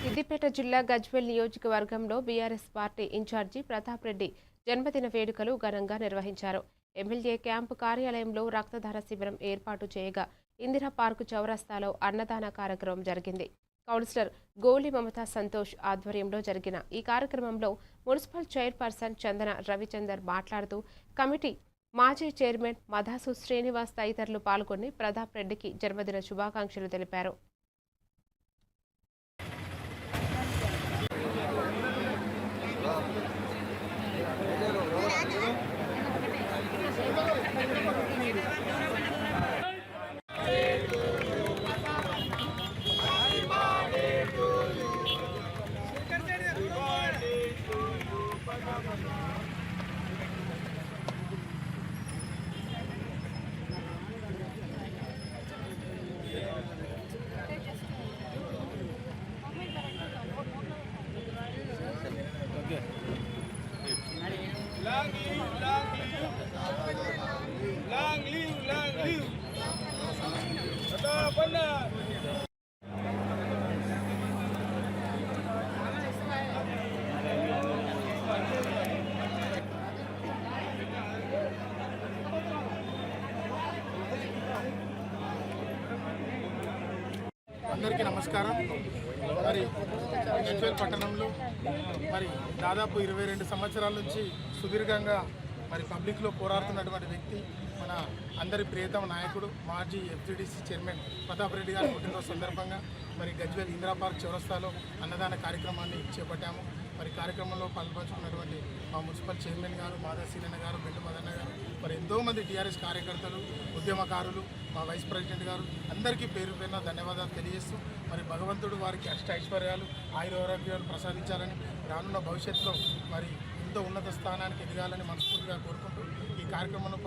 సిద్దిపేట జిల్లా గజ్వేల్ నియోజకవర్గంలో BRS party incharge Pratap Reddy జన్మదిన వేడుకలు ఘనంగా నిర్వహించారు. ఎమ్మెల్యే క్యాంపు కార్యాలయంలో రక్తదాన శిబిరం ఏర్పాటు చేయగా ఇందిరా పార్కు చౌరస్తాలో అన్నదాన కార్యక్రమం జరిగింది. కౌన్సిలర్ గోలి మమతా సంతోష్ ఆధ్వర్యంలో జరిగిన ఈ కార్యక్రమంలో మున్సిపల్ చైర్పర్సన్ చందన రవిచందర్ మాట్లాడుతూ కమిటీ మాజీ చైర్మన్ మదాసు శ్రీనివాస్ తదితరులు పాల్గొని ప్రతాప్ రెడ్డికి జన్మదిన శుభాకాంక్షలు తెలిపారు. Long live. అందరికీ నమస్కారం. మరి గజ్వేల్ పట్టణంలో మరి దాదాపు 22 సంవత్సరాల నుంచి సుదీర్ఘంగా మరి పబ్లిక్లో పోరాడుతున్నటువంటి వ్యక్తి మన అందరి ప్రియతమ నాయకుడు మాజీ ఎఫ్జీడీసీ చైర్మన్ ప్రతాప్ రెడ్డి గారి పుట్టినరోజు సందర్భంగా మరి గజ్వేల్ ఇందిరా పార్క్ చౌరస్తాలో అన్నదాన కార్యక్రమాన్ని చేపట్టాము. మరి కార్యక్రమంలో పాల్పంచుకున్నటువంటి మా మున్సిపల్ చైర్మన్ గారు మాధవసీనన్న గారు బెండు మదన్న గారు మరి ఎంతోమంది టీఆర్ఎస్ కార్యకర్తలు ఉద్యమకారులు మా వైస్ ప్రెసిడెంట్ గారు అందరికీ పేరు పేరున ధన్యవాదాలు తెలియజేస్తూ మరి భగవంతుడు వారికి అష్ట ఐశ్వర్యాలు ఆయురారోగ్యాలు ప్రసాదించాలని రానున్న భవిష్యత్తులో మరి ఎంతో ఉన్నత స్థానానికి ఎదగాలని మనస్ఫూర్తిగా కోరుకుంటూ ఈ కార్యక్రమంలో